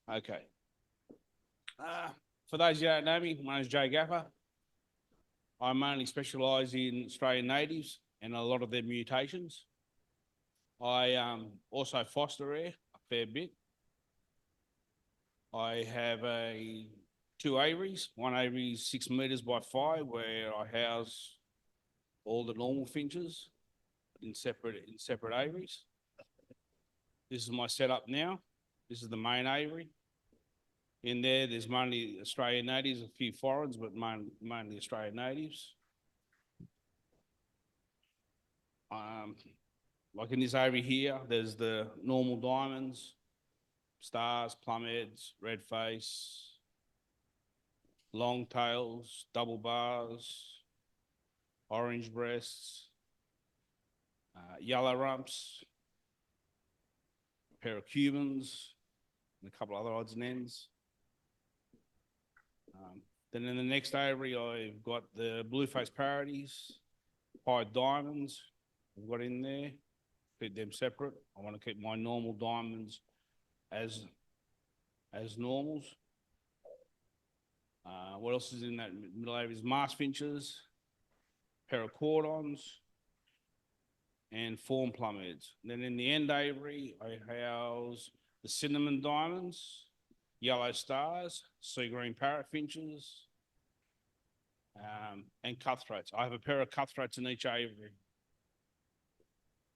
Okay. For those who don't know me, my name's Gafa. I mainly specialise in Australian natives and a lot of their mutations. I also foster rare a fair bit. I have two aviaries. One aviary is 6 metres by 5, where I house all the normal finches in separate aviaries. This is my setup now. This is the main aviary. In there, there's mainly Australian natives, a few foreigners, but mainly Australian natives. Like in this aviary here, there's the normal diamonds, stars, plumheads, red face, long tails, double bars, orange breasts, yellow rumps, a pair of Cubans, and a couple other odds and ends. Then in the next aviary, I've got the blue face parodies, pied diamonds I've got in there. Keep them separate. I want to keep my normal diamonds as normals. What else is in that middle area is mask finches, pair of cordons, and fawn plumheads. Then in the end aviary, I house the cinnamon diamonds, yellow stars, sea green parrot finches, and cutthroats. I have a pair of cutthroats in each aviary.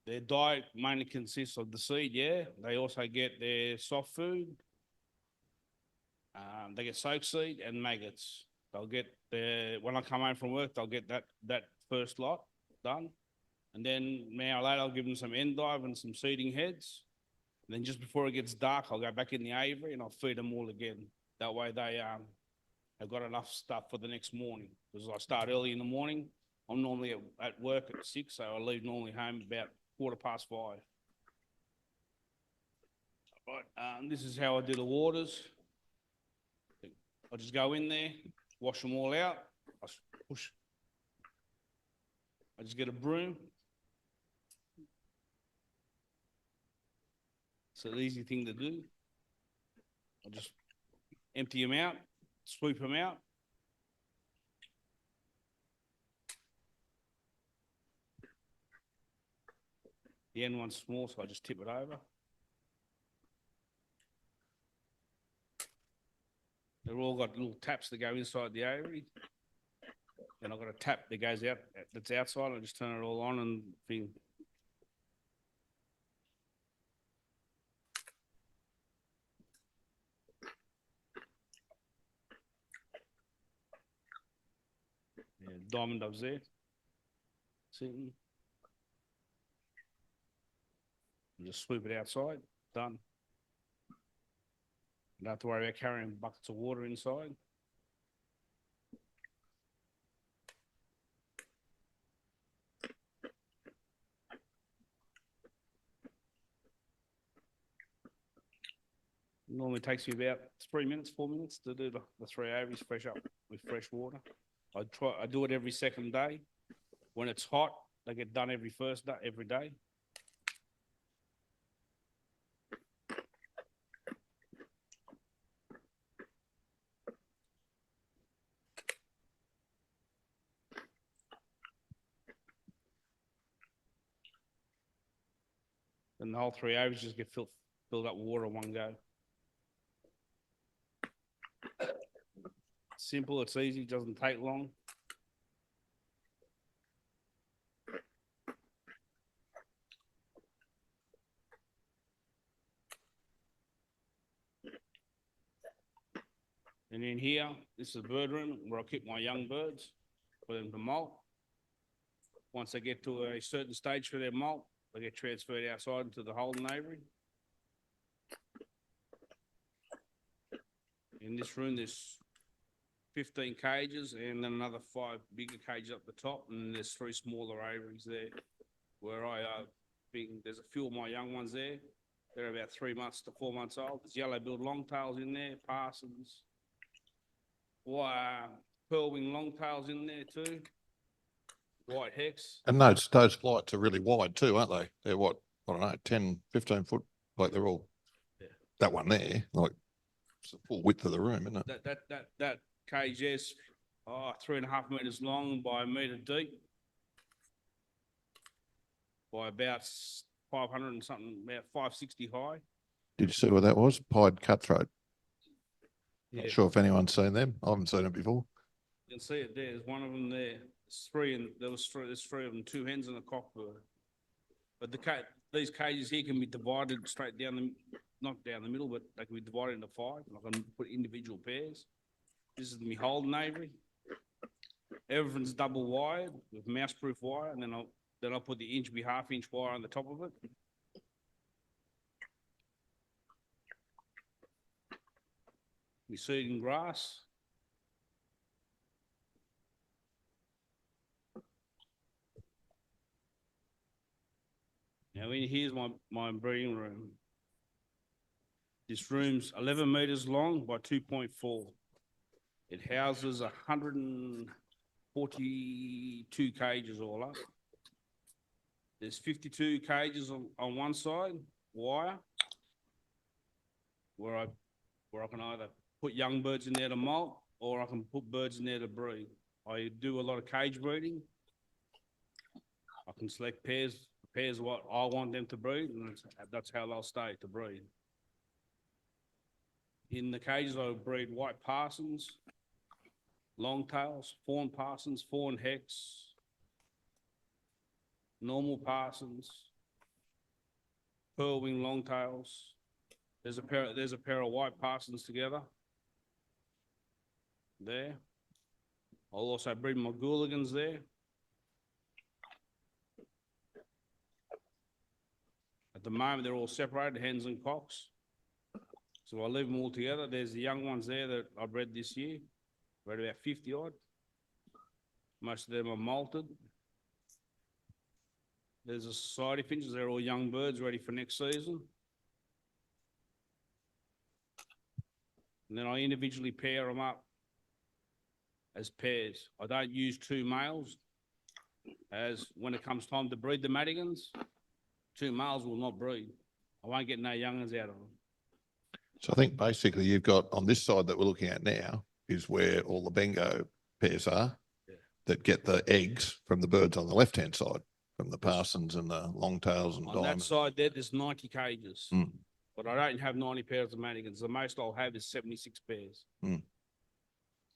Their diet mainly consists of the seed, yeah. They also get their soft food. They get soak seed and maggots. They'll get when I come home from work, they'll get that first lot done. And then an hour later, I'll give them some endive and some seeding heads. And then just before it gets dark, I'll go back in the aviary and I'll feed them all again. That way they have got enough stuff for the next morning. Because I start early in the morning. I'm normally at work at 6, so I leave normally home about 5:15. Right, this is how I do the waters. I just go in there, wash them all out. I just get a broom. It's an easy thing to do. I just empty them out, sweep them out. The end one's small, so I just tip it over. They've all got little taps that go inside the aviary. Then I've got a tap that goes out, that's outside. I just turn it all on and thing. Yeah, diamond doves there. Sitting. Just sweep it outside. Done. Don't have to worry about carrying buckets of water inside. Normally takes me about 3 minutes, 4 minutes to do the 3 aviaries fresh up with fresh water. I do it every second day. When it's hot, they get done every first day, every day. And the whole 3 aviaries just get filled up with water in one go. Simple, it's easy, doesn't take long. And in here, this is the bird room where I keep my young birds for them to molt. Once they get to a certain stage for their molt, they get transferred outside into the holding aviary. In this room, there's 15 cages and then another 5 bigger cages up the top, and then there's 3 smaller aviaries there where there's a few of my young ones there. They're about 3 months to 4 months old. There's yellow-billed longtails in there, parsons, pearl-winged longtails in there too, white hex. And those flights are really wide too, aren't they? They're what, I don't know, 10, 15 foot, like they're all. Yeah. that one there, like it's the full width of the room, isn't it? That cage is 3.5 meters long by a meter deep, by about 500 and something, about 560 high. Did you see what that was? Pied cutthroat. Yeah. Not sure if anyone's seen them. I haven't seen it before. You can see it there. There's one of them there. There's three, and there's three of them, 2 hens and a cockbird. But these cages here can be divided straight down the, not down the middle, but they can be divided into 5. And I can put individual pairs. This is my Holden aviary. Everything's double wired with mouse-proof wire, and then I'll put the half-inch wire on the top of it. We seeding grass. Now here's my breeding room. This room's 11 meters long by 2.4. It houses 142 cages all up. There's 52 cages on one side, wire, where I can either put young birds in there to molt, or I can put birds in there to breed. I do a lot of cage breeding. I can select pairs what I want them to breed, and that's how they'll stay to breed. In the cages, I breed white parsons, longtails, fawn parsons, fawn hex, normal parsons, pearl wing longtails. There's a pair of white parsons together. There. I'll also breed my gooligans there. At the moment, they're all separated, hens and cocks. So I leave them all together. There's the young ones there that I bred this year. Bred about 50 odd. Most of them are molted. There's a society finches. They're all young birds ready for next season. And then I individually pair them up as pairs. I don't use 2 males, as when it comes time to breed the Madigans, 2 males will not breed. I won't get no young'uns out of them. So I think basically you've got on this side that we're looking at now is where all the Bengal pairs are, that get the eggs from the birds on the left-hand side, from the parsons and the longtails and on diamonds. That side there's 90 cages, but I don't have 90 pairs of Madigans. The most I'll have is 76 pairs.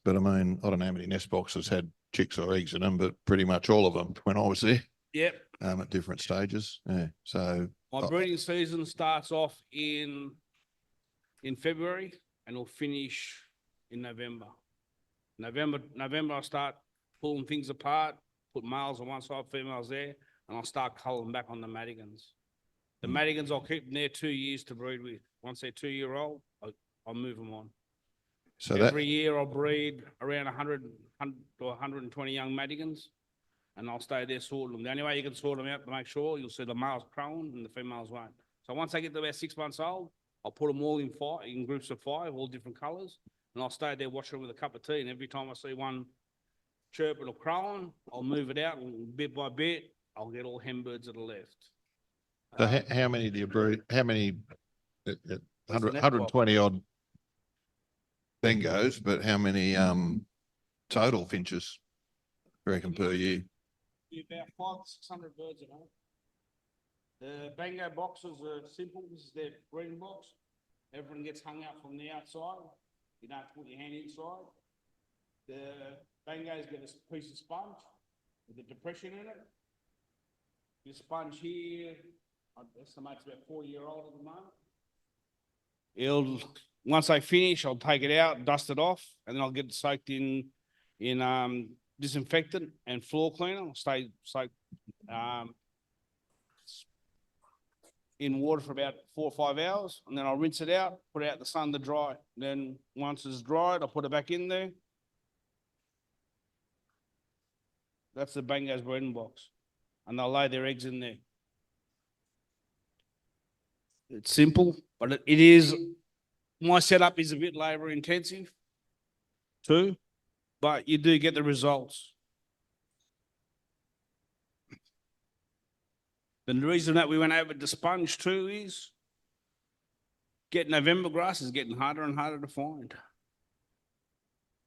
But I mean, I don't know how many nest boxes had chicks or eggs in them, but pretty much all of them when I was there. Yep. At different stages. Yeah. So my breeding season starts off in February and will finish in November. November I start pulling things apart, put males on one side, females there, and I'll start culling back on the Madigans. The Madigans, I'll keep them there 2 years to breed with. Once they're 2-year-old, I'll move them on. So every year I'll breed around 100 to 120 young Madigans, and I'll stay there sorting them. The only way you can sort them out to make sure you'll see the males crowing and the females won't. So once they get to about 6 months old, I'll put them all in groups of 5, all different colours, and I'll stay there watching them with a cup of tea. And every time I see one chirping or crowing, I'll move it out, and bit by bit, I'll get all hen birds that are left. So how many do you breed? How many? 120 odd Bengos, but how many total finches you reckon per year? About 500 to 600 birds at home. The Bango boxes are simple. This is their breeding box. Everyone gets hung out from the outside. You don't put your hand inside. The Bangos get a piece of sponge with a depression in it. This sponge here, I estimate it's about 4-year-old at the moment. Once I finish, I'll take it out, dust it off, and then I'll get it soaked in disinfectant and floor cleaner. I'll stay soaked in water for about 4 or 5 hours, and then I'll rinse it out, put it out in the sun to dry. Then once it's dried, I'll put it back in there. That's the Bango's breeding box, and they'll lay their eggs in there. It's simple, but it is, my setup is a bit labor intensive too, but you do get the results. And the reason that we went over to sponge too is Get November grass is getting harder and harder to find.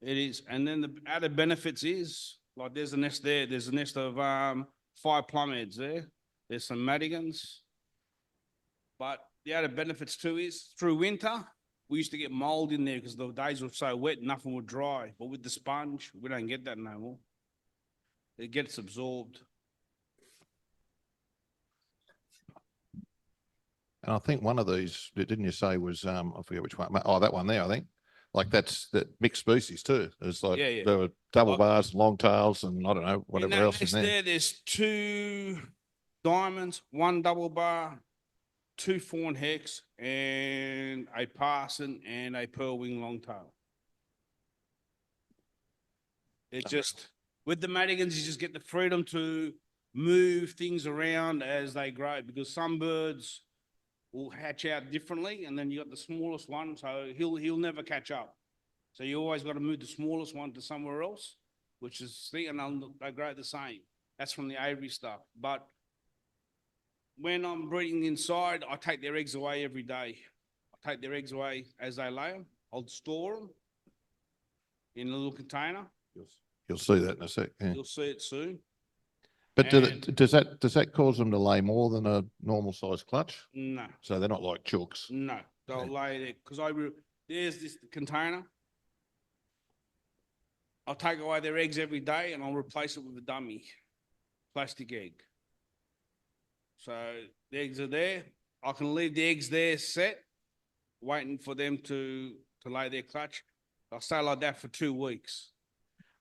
It is. And then the added benefits is, like there's a nest there, there's a nest of 5 plumheads there. There's some madigans. But the added benefits too is through winter, we used to get mold in there because the days were so wet, nothing would dry. But with the sponge, we don't get that no more. It gets absorbed. And I think one of these, didn't you say was, I forget which one. Oh, that one there, I think. Like that's that mixed species too. It's like Yeah. there were double bars, long tails, and I don't know, whatever that else in nest there. there's 2 diamonds, 1 double bar, 2 fawn hex, and a parson and a pearl wing longtail. It just, with the madigans, you just get the freedom to move things around as they grow because some birds will hatch out differently, and then you got the smallest one, so he'll never catch up. So you always got to move the smallest one to somewhere else, which is and they grow the same. That's from the aviary stuff. But when I'm breeding inside, I take their eggs away every day. I take their eggs away as they lay them. I'll store them in a little container. You'll see that in a sec. Yeah. You'll see it soon. But does that cause them to lay more than a normal size clutch? No. So they're not like chooks. No, they'll lay there because there's this container. I'll take away their eggs every day and I'll replace it with a dummy plastic egg. So the eggs are there. I can leave the eggs there set, waiting for them to lay their clutch. I'll stay like that for 2 weeks.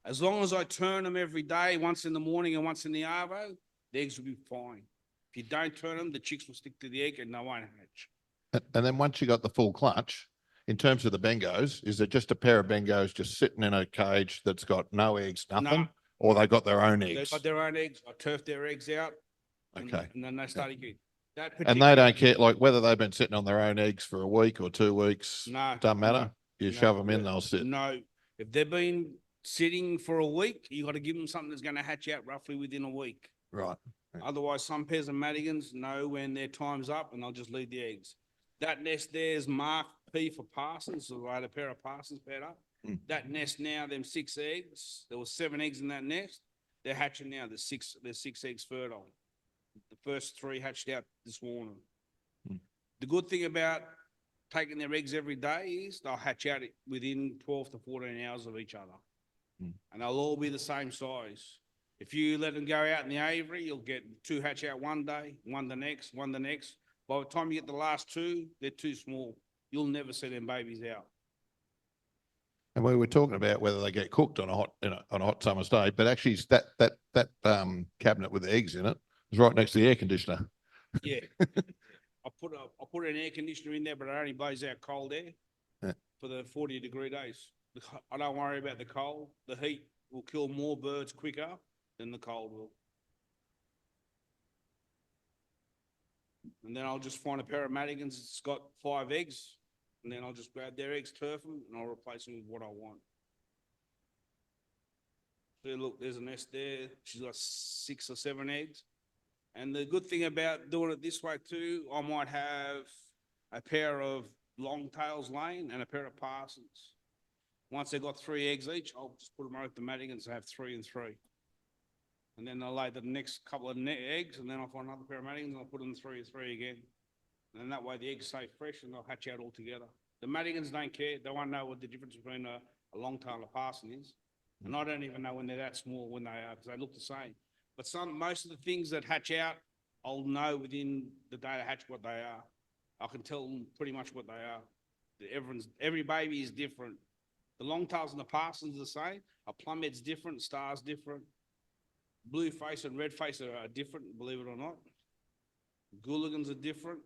As long as I turn them every day, once in the morning and once in the arvo, the eggs will be fine. If you don't turn them, the chicks will stick to the egg and they won't hatch. And then once you got the full clutch, in terms of the bengos, is it just a pair of bengos just sitting in a cage that's got no eggs, nothing? No. Or they got their own eggs? They've got their own eggs. I turf their eggs out. Okay. And then they start again. And they don't care, like whether they've been sitting on their own eggs for a week or 2 weeks. No. Doesn't matter. You shove them in, they'll sit. No. If they've been sitting for a week, you got to give them something that's going to hatch out roughly within a week. Right. Otherwise, some pairs of madigans know when their time's up and they'll just leave the eggs. That nest there's marked P for parsons, so I had a pair of parsons paired up. That nest now, them 6 eggs, there was 7 eggs in that nest. They're hatching now. There's 6 eggs fertile. The first 3 hatched out this morning. The good thing about taking their eggs every day is they'll hatch out within 12 to 14 hours of each other. And they'll all be the same size. If you let them go out in the aviary, you'll get 2 hatch out one day, one the next, one the next. By the time you get the last 2, they're too small. You'll never see them babies out. And we were talking about whether they get cooked on a hot summer's day, but actually that cabinet with the eggs in it is right next to the air conditioner. Yeah. I put an air conditioner in there, but it only blows out cold air for the 40-degree days. I don't worry about the cold. The heat will kill more birds quicker than the cold will. And then I'll just find a pair of madigans that's got 5 eggs, and then I'll just grab their eggs, turf them, and I'll replace them with what I want. So look, there's a nest there. She's got 6 or 7 eggs. And the good thing about doing it this way too, I might have a pair of long tails laying and a pair of parsons. Once they've got 3 eggs each, I'll just put them out the madigans and have 3 and 3. And then they'll lay the next couple of eggs, and then I'll find another pair of madigans and I'll put them 3 and 3 again. And then that way the eggs stay fresh and they'll hatch out all together. The madigans don't care. They won't know what the difference between a long tail and a parson is. And I don't even know when they're that small when they are, because they look the same. But most of the things that hatch out, I'll know within the day they hatch what they are. I can tell them pretty much what they are. Every baby is different. The long tails and the parsons are the same. A plumhead's different, star's different. Blue face and red face are different, believe it or not. Gooligans are different.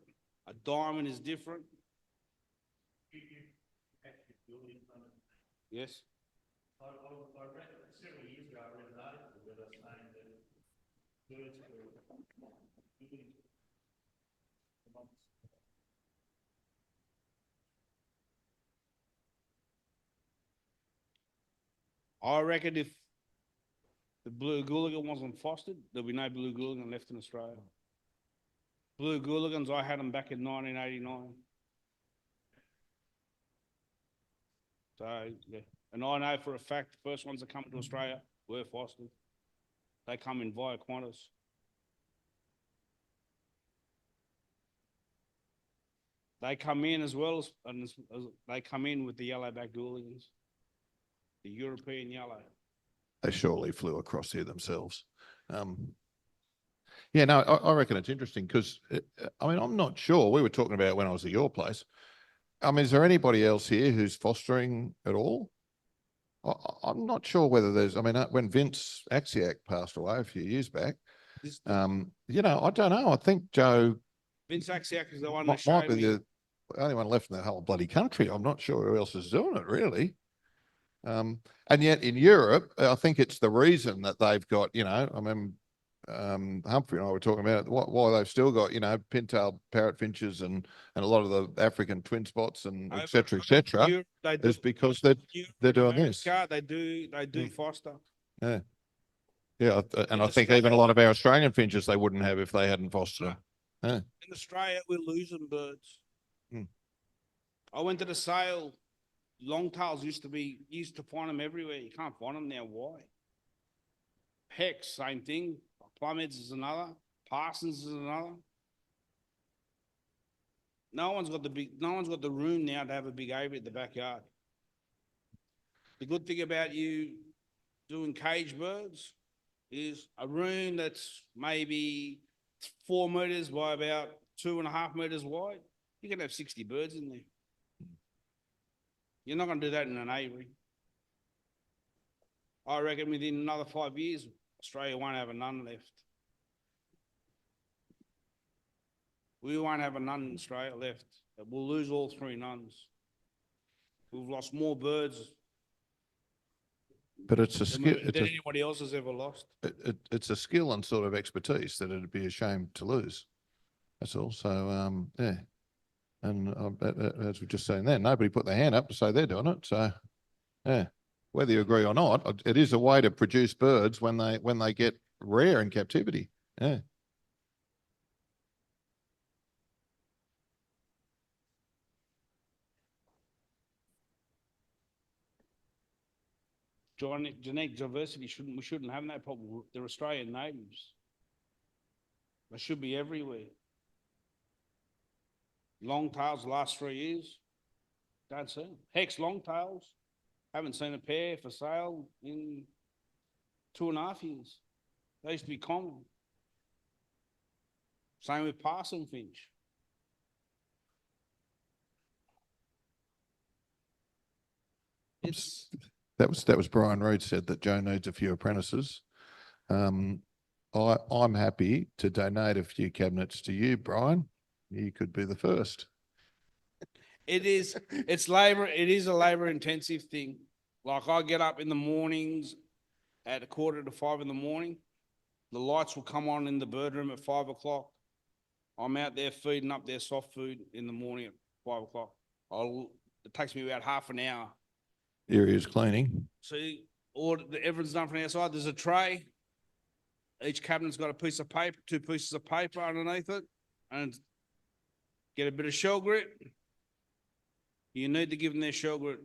A diamond is different. Yes. I read several years ago, I read an article where they're saying that birds were I reckon if the blue gooligan wasn't fostered, there'll be no blue gooligan left in Australia. Blue gooligans, I had them back in 1989. So, yeah. And I know for a fact, the first ones that come to Australia were fostered. They come in via Qantas. They come in as well as they come in with the yellow-backed hooligans, the European yellow. They surely flew across here themselves. Yeah, no, I reckon it's interesting because, I mean, I'm not sure. We were talking about when I was at your place. I mean, is there anybody else here who's fostering at all? I'm not sure whether there's, I mean, when Vince Axiak passed away a few years back, you know, I don't know. I think Joe Vince Axiak is the one might, that might showed be me. the only one left in the whole bloody country. I'm not sure who else is doing it really. And yet in Europe, I think it's the reason that they've got, you know, I mean, Humphrey and I were talking about why they've still got, you know, pintail parrot finches and a lot of the African twin spots and et cetera, Europe, they do, is because Europe they're and doing this. America, they do foster. Yeah. Yeah. And I think Australia- even a lot of our Australian finches they wouldn't have if they hadn't fostered them. Yeah. In Australia, we're losing birds. Hmm. I went to the sale. Longtails used to find them everywhere. You can't find them now. Why? Hex, same thing. Plumheads is another. Parsons is another. No one's got the room now to have a big aviary at the backyard. The good thing about you doing cage birds is a room that's maybe 4 meters by about 2.5 meters wide. You can have 60 birds in there. You're not going to do that in an aviary. I reckon within another 5 years, Australia won't have a nun left. We won't have a nun in Australia left. We'll lose all 3 nuns. We've lost more birds But it's a skill. than anybody else has ever lost. It's a skill and sort of expertise that it'd be a shame to lose. That's all. So, yeah. And as we're just saying there, nobody put their hand up to say they're doing it. So, yeah, whether you agree or not, it is a way to produce birds when they get rare in captivity. Yeah. Genetic diversity we shouldn't have that problem. They're Australian natives. They should be everywhere. Longtails the last 3 years. Don't see them. Hex longtails. Haven't seen a pair for sale in 2.5 years. They used to be common. Same with parson finch. It's That was Brian Reed said that Joe needs a few apprentices. I'm happy to donate a few cabinets to you, Brian. You could be the first. it is a labor intensive thing. Like I get up in the mornings at 4:45 in the morning. The lights will come on in the bird room at 5 o'clock. I'm out there feeding up their soft food in the morning at 5 o'clock. It takes me about half an hour. Areas cleaning. See, everything's done from the outside. There's a tray. Each cabinet's got a piece of paper, 2 pieces of paper underneath it, and get a bit of shell grit. You need to give them their shell grit.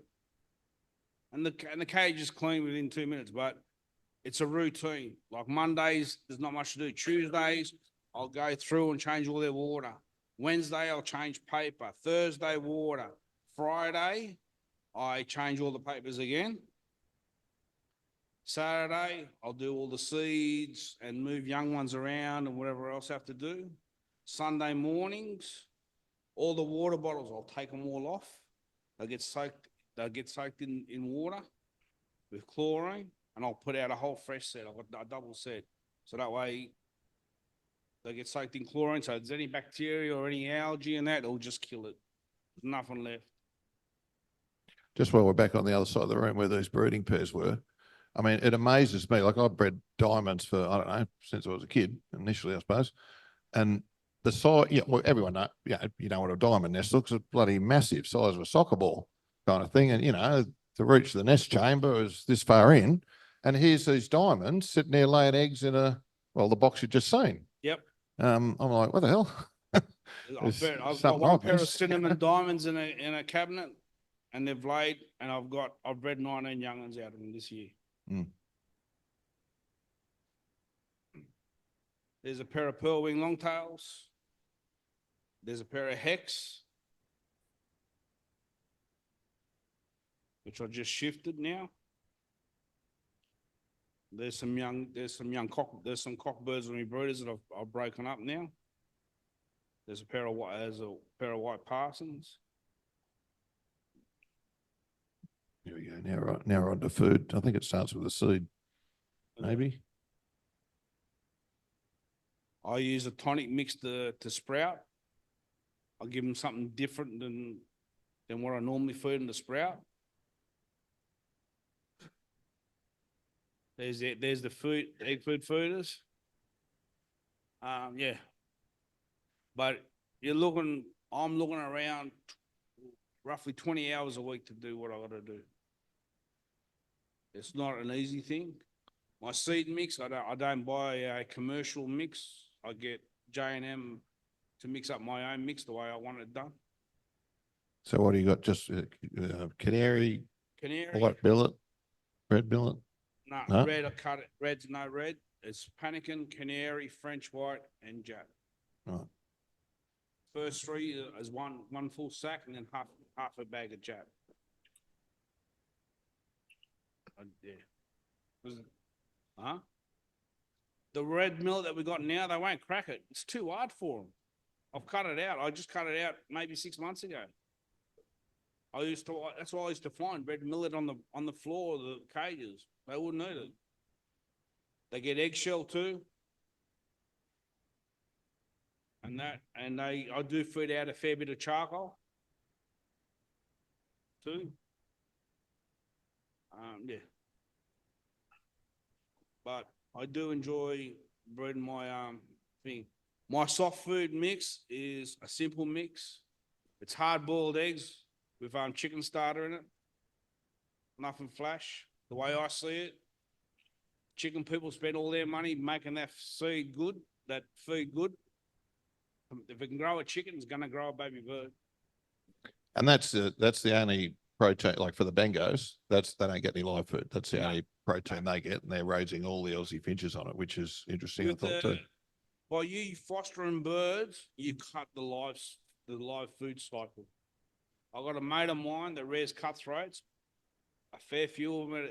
And the cage is clean within 2 minutes, but it's a routine. Like Mondays, there's not much to do. Tuesdays, I'll go through and change all their water. Wednesday, I'll change paper. Thursday, water. Friday, I change all the papers again. Saturday, I'll do all the seeds and move young ones around and whatever else I have to do. Sunday mornings, all the water bottles, I'll take them all off. They'll get soaked in water with chlorine, and I'll put out a whole fresh set. I've got a double set. So that way they get soaked in chlorine. So if there's any bacteria or any algae in that, it'll just kill it. There's nothing left. Just while we're back on the other side of the room where these breeding pairs were, I mean, it amazes me. Like I've bred diamonds for, I don't know, since I was a kid, initially, I suppose. And the size, yeah, well, everyone know, you know what a diamond nest looks, it's bloody massive, size of a soccer ball kind of thing. And, you know, to reach the nest chamber is this far in. And here's these diamonds sitting there laying eggs in the box you've just seen. Yep. I'm like, what the hell? I've got one pair of cinnamon diamonds in a cabinet. and they've laid, and I've bred 19 young ones out of them this year. Mm. There's a pair of pearl wing longtails. There's a pair of hex, which I just shifted now. There's some young cockbirds and breeders that I've broken up now. There's a pair of white parsons. Here we go. Now we're on to food. I think it starts with a seed, maybe. I use a tonic mix to sprout. I give them something different than what I normally feed them to sprout. There's the egg food feeders. Yeah. But I'm looking around roughly 20 hours a week to do what I gotta do. It's not an easy thing. My seed mix, I don't buy a commercial mix. I get J&M to mix up my own mix the way I want it done. So what do you got? Just canary, white billet, red billet? No, red, I cut it. Red's no red. It's panikin, canary, French white, and Jap. Right. First three is one full sack, and then half a bag of Jap. Yeah. Huh? The red millet that we got now, they won't crack it. It's too hard for them. I've cut it out. I just cut it out maybe 6 months ago. That's why I used to find red millet on the floor of the cages. They wouldn't eat it. They get eggshell too. And I do feed out a fair bit of charcoal too. Yeah. But I do enjoy breeding my thing. My soft food mix is a simple mix. It's hard boiled eggs with chicken starter in it. Nothing flash. The way I see it, chicken people spend all their money making that feed good. If it can grow a chicken, it's going to grow a baby bird. And that's the only protein, like for the Bengals, they don't get any live food. That's the only protein they get, and they're raising all the Aussie finches on it, which is interesting, I thought too. By you fostering birds, you cut the live food cycle. I've got a mate of mine that rears cutthroats. A fair few of them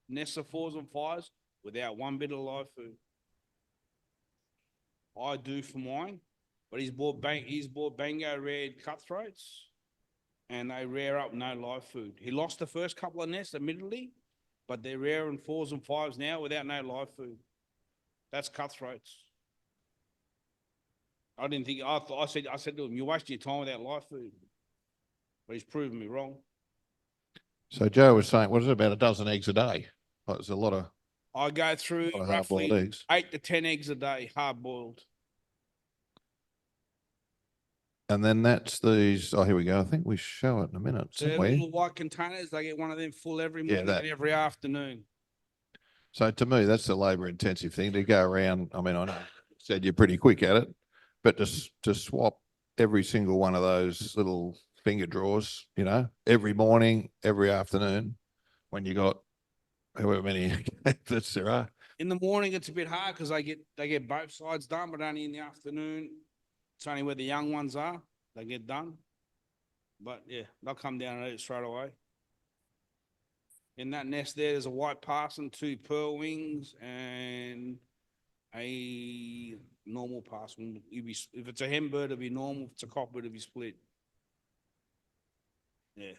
nest of 4s and 5s without one bit of live food. I do for mine, but he's bought Bango reared cutthroats, and they rear up no live food. He lost the first couple of nests, admittedly, but they're rearing 4s and 5s now without no live food. That's cutthroats. I didn't think. I said to him, "You're wasting your time without live food," but he's proven me wrong. So Joe was saying, what is it, about a dozen eggs a day? Well, there's a lot of. I go through roughly eggs. 8 to 10 eggs a day, hard boiled. And then that's these. Oh, here we go. I think we show it in a minute. So the little white containers, they get one of them full every morning and every afternoon. So to me, that's the labour intensive thing to go around. I mean, I know you said you're pretty quick at it, but to swap every single one of those little finger drawers, every morning, every afternoon, when you got however many that there are. In the morning, it's a bit hard because they get both sides done, but only in the afternoon. It's only where the young ones are, they get done. But yeah, they'll come down and eat it straight away. In that nest there's a white parson, 2 pearl wings, and a normal parson. If it's a hen bird, it'll be normal. If it's a cock bird, it'll be split. Yeah.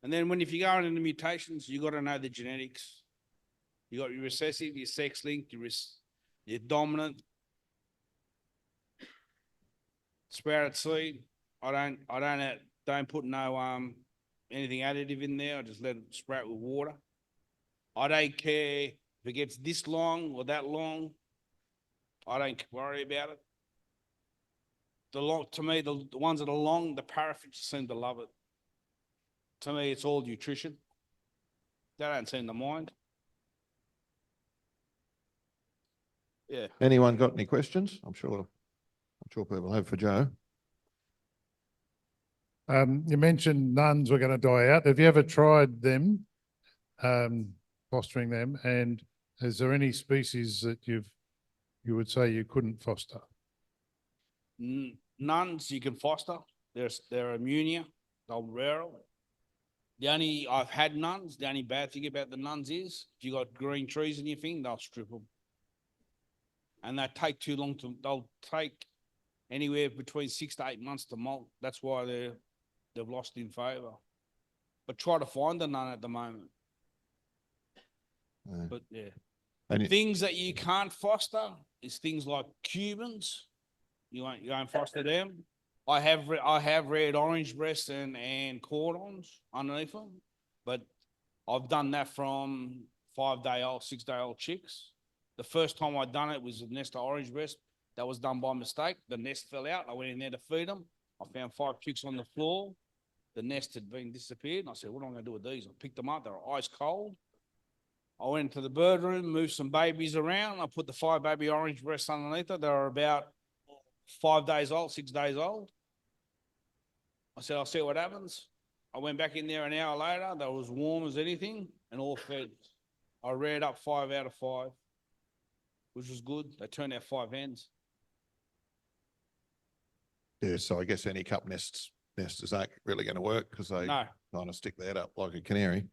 And then if you go into the mutations, you got to know the genetics. You got your recessive, your sex-linked, your dominant. Sprouted seed. I don't put no anything additive in there. I just let it sprout with water. I don't care if it gets this long or that long. I don't worry about it. To me, the ones that are long, the parrotfish seem to love it. To me, it's all nutrition. They don't seem to mind. Yeah. Anyone got any questions? I'm sure people have for Joe. You mentioned nuns were going to die out. Have you ever tried them, fostering them? And is there any species that you would say you couldn't foster? Nuns you can foster. They're immunia. They're rare. I've had nuns. The only bad thing about the nuns is if you got green trees in your thing, they'll strip them. And they take too long they'll take anywhere between 6 to 8 months to molt. That's why they've lost in favour. But try to find a nun at the moment. But yeah. And Things that you can't foster is things like Cubans. You won't foster them. I have red orange breasts and cordons underneath them, but I've done that from 5-day-old, 6-day-old chicks. The first time I done it was a nest of orange breast. That was done by mistake. The nest fell out. I went in there to feed them. I found 5 chicks on the floor. The nest had been disappeared. And I said, what am I going to do with these? I picked them up. They were ice cold. I went into the bird room, moved some babies around. I put the 5 baby orange breasts underneath it. They were about 5 days old, 6 days old. I said, I'll see what happens. I went back in there an hour later. They were as warm as anything and all fed. I reared up 5 out of 5, which was good. They turned out 5 hens. yeah, so I guess any cup nesters aren't really going to work because they No, kind of stick that up like a canary.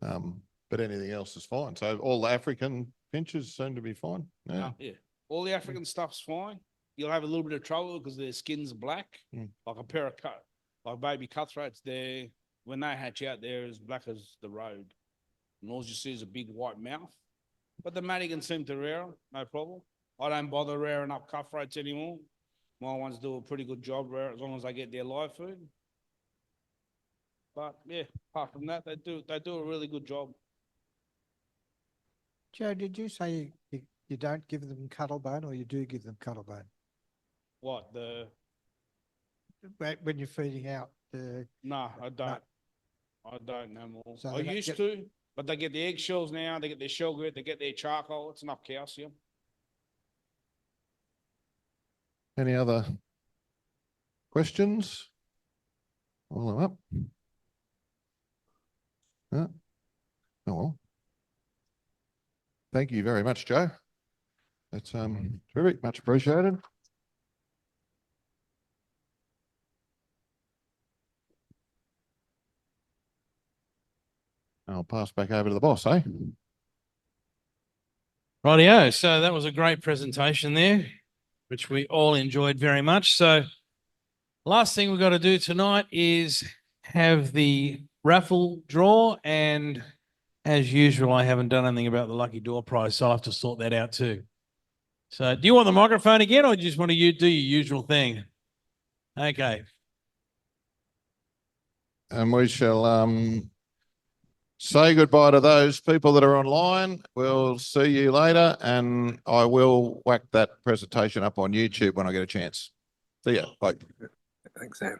But anything else is fine. So all the African finches seem to be fine. Yeah. no, yeah. All the African stuff's fine. You'll have a little bit of trouble because their skin's black, like a pair of like baby cutthroats. When they hatch out, they're as black as the road. And all you see is a big white mouth. But the Madigans seem to rear 'em, no problem. I don't bother rearing up cutthroats anymore. My ones do a pretty good job as long as they get their live food. But yeah, apart from that, they do a really good job. Joe, did you say you don't give them cuttlebone or you do give them cuttlebone? What When you're feeding out the, No, I don't. No. I don't no more. So I they don't used get- to, but they get the eggshells now. They get their shell grit. They get their charcoal. It's enough calcium. Any other questions? All them up. Yeah. Oh, well. Thank you very much, Joe. That's terrific, much appreciated. I'll pass back over to the boss, eh? Rightio. So that was a great presentation there, which we all enjoyed very much. So last thing we've got to do tonight is have the raffle draw. And as usual, I haven't done anything about the lucky door prize, so I'll have to sort that out too. So do you want the microphone again or do you just want to do your usual thing? Okay. And we shall say goodbye to those people that are online. We'll see you later, and I will whack that presentation up on YouTube when I get a chance. See ya. Bye. Thanks, Sam.